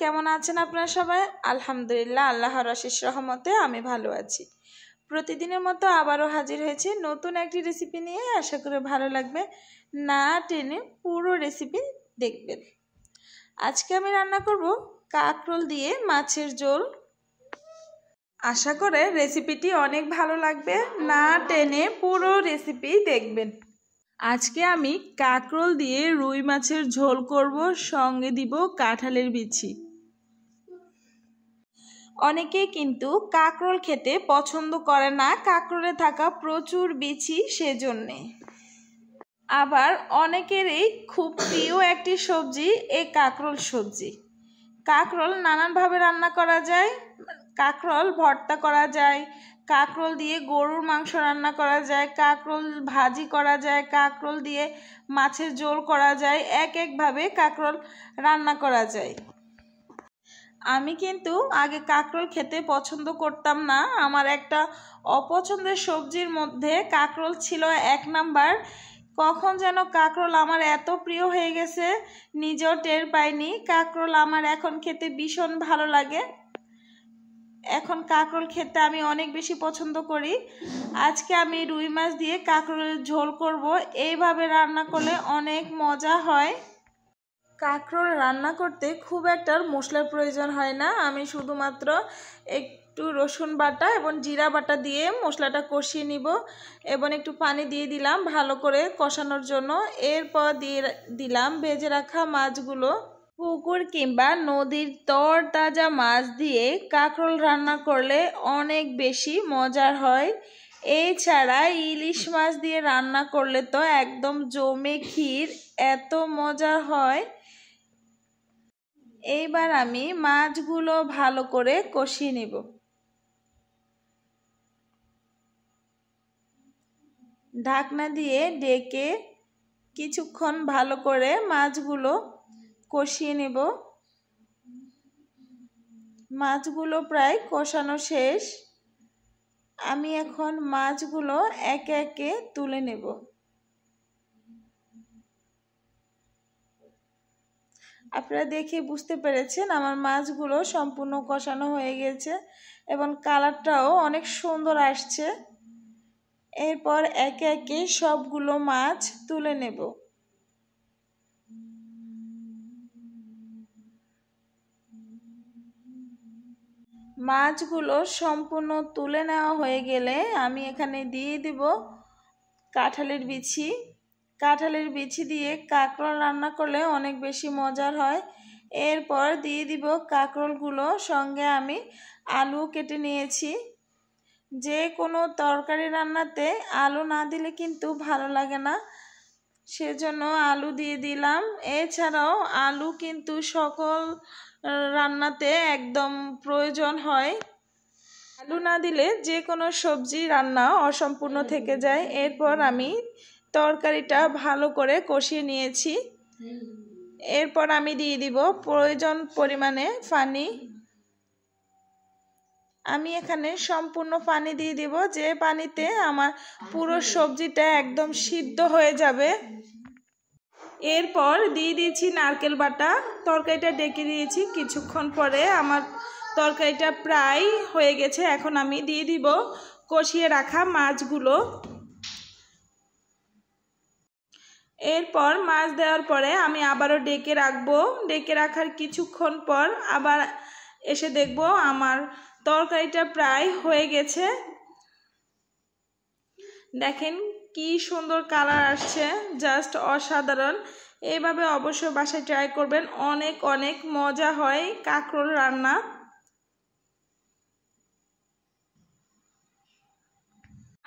কেমন আছেন আপনারা সবাই? আলহামদুলিল্লাহ, আল্লাহর অশেষ রহমতে আমি ভালো আছি। প্রতিদিনের মতো আবারও হাজির হয়েছি নতুন একটি রেসিপি নিয়ে। আশা করি ভালো লাগবে, না টেনে পুরো রেসিপি দেখবেন। আজকে আমি রান্না করব কাঁকরোল দিয়ে মাছের ঝোল। আশা করে রেসিপিটি অনেক ভালো লাগবে, না টেনে পুরো রেসিপি দেখবেন। আজকে আমি কাঁকরোল দিয়ে রুই মাছের ঝোল করব, সঙ্গে দিব কাঁঠালের বিচি। অনেকেই কিন্তু কাঁকরোল খেতে পছন্দ করে না, কাঁকরোলে থাকা প্রচুর বিচি, সেজন্যে। আবার অনেকেরই খুব প্রিয় একটি সবজি এই কাঁকরোল সবজি। কাঁকরোল নানানভাবে রান্না করা যায়। কাঁকরোল ভর্তা করা যায়, কাঁকরোল দিয়ে গরুর মাংস রান্না করা যায়, কাঁকরোল ভাজি করা যায়, কাঁকরোল দিয়ে মাছের ঝোল করা যায়। একভাবে কাঁকরোল রান্না করা যায়। আমি কিন্তু আগে কাঁকরোল খেতে পছন্দ করতাম না। আমার একটা অপছন্দের সবজির মধ্যে কাঁকরোল ছিল 1 নাম্বার। কখন যেন কাঁকরোল আমার এত প্রিয় হয়ে গেছে, নিজেও টের পাইনি। কাঁকরোল আমার এখন খেতে ভীষণ ভালো লাগে। এখন কাঁকরোল খেতে আমি অনেক বেশি পছন্দ করি। আজকে আমি রুই মাছ দিয়ে কাঁকরোলের ঝোল করব। এইভাবে রান্না করলে অনেক মজা হয়। কাঁকরোল রান্না করতে খুব একটা মশলার প্রয়োজন হয় না। আমি শুধুমাত্র একটু রসুন বাটা এবং জিরা বাটা দিয়ে মশলাটা কষিয়ে নিব এবং একটু পানি দিয়ে দিলাম ভালো করে কষানোর জন্য। এরপর দিয়ে দিলাম ভেজে রাখা মাছগুলো। পুকুর কিংবা নদীর তরতাজা মাছ দিয়ে কাঁকরোল রান্না করলে অনেক বেশি মজার হয়। এছাড়া ইলিশ মাছ দিয়ে রান্না করলে তো একদম জমে ক্ষীর, এত মজা হয়। এইবার আমি মাছগুলো ভালো করে কষিয়ে নেব। ঢাকনা দিয়ে ঢেকে কিছুক্ষণ ভালো করে মাছগুলো কষিয়ে নেব। মাছগুলো প্রায় কষানো শেষ। আমি এখন মাছগুলো একে একে তুলে নেব। আপনারা দেখে বুঝতে পেরেছেন আমার মাছগুলো সম্পূর্ণ কষানো হয়ে গেছে এবং কালারটাও অনেক সুন্দর আসছে। এরপর একে একে সবগুলো মাছ তুলে নেব। মাছগুলো সম্পূর্ণ তুলে নেওয়া হয়ে গেলে আমি এখানে দিয়ে দিব কাঁঠালের বিচি। কাঁঠালের বিচি দিয়ে কাঁকরোল রান্না করলে অনেক বেশি মজার হয়। এরপর দিয়ে দিব কাঁকরোলগুলো, সঙ্গে আমি আলু কেটে নিয়েছি। যে কোনো তরকারি রান্নাতে আলু না দিলে কিন্তু ভালো লাগে না, সেজন্য আলু দিয়ে দিলাম। এছাড়াও আলু কিন্তু সকল রান্নাতে একদম প্রয়োজন হয়। আলু না দিলে যে কোনো সবজি রান্না অসম্পূর্ণ থেকে যায়। এরপর আমি তরকারিটা ভালো করে কষিয়ে নিয়েছি। এরপর আমি দিয়ে দিব প্রয়োজন পরিমাণে পানি। আমি এখানে সম্পূর্ণ পানি দিয়ে দিব, যে পানিতে আমার পুরো সবজিটা একদম সিদ্ধ হয়ে যাবে। এরপর দিয়ে দিয়েছি নারকেল বাটা। তরকারিটা ডেকে দিয়েছি। কিছুক্ষণ পরে আমার তরকারিটা প্রায় হয়ে গেছে। এখন আমি দিয়ে দিব কষিয়ে রাখা মাছগুলো। এরপর মাছ দেওয়ার পরে আমি আবারও ডেকে রাখবো। ডেকে রাখার কিছুক্ষণ পর আবার এসে দেখব আমার তরকারিটা প্রায় হয়ে গেছে। দেখেন কি সুন্দর কালার আসছে, জাস্ট অসাধারণ। এইভাবে অবশ্যই বাসায় ট্রাই করবেন, অনেক অনেক মজা হয় কাঁকরোল রান্না।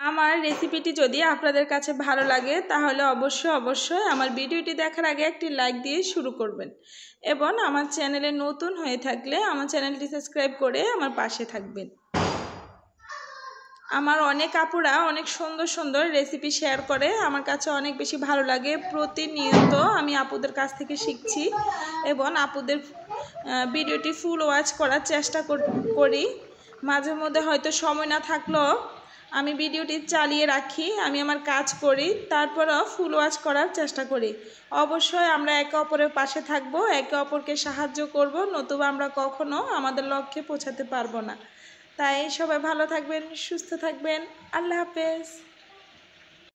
আমার রেসিপিটি যদি আপনাদের কাছে ভালো লাগে তাহলে অবশ্যই আমার ভিডিওটি দেখার আগে একটি লাইক দিয়ে শুরু করবেন এবং আমার চ্যানেলে নতুন হয়ে থাকলে আমার চ্যানেলটি সাবস্ক্রাইব করে আমার পাশে থাকবেন। আমার অনেক আপুরা অনেক সুন্দর সুন্দর রেসিপি শেয়ার করে, আমার কাছে অনেক বেশি ভালো লাগে। প্রতিনিয়ত আমি আপুদের কাছ থেকে শিখছি এবং আপুদের ভিডিওটি ফুল ওয়াচ করার চেষ্টা করি। মাঝে মধ্যে হয়তো সময় না থাকলেও আমি ভিডিওটি চালিয়ে রাখি, আমি আমার কাজ করি, তারপরও ফুল ওয়াচ করার চেষ্টা করি। অবশ্যই আমরা একে অপরের পাশে থাকবো, একে অপরকে সাহায্য করব, নতুবা আমরা কখনো আমাদের লক্ষ্যে পৌঁছাতে পারবো না। তাই সবাই ভালো থাকবেন, সুস্থ থাকবেন। আল্লাহ হাফেজ।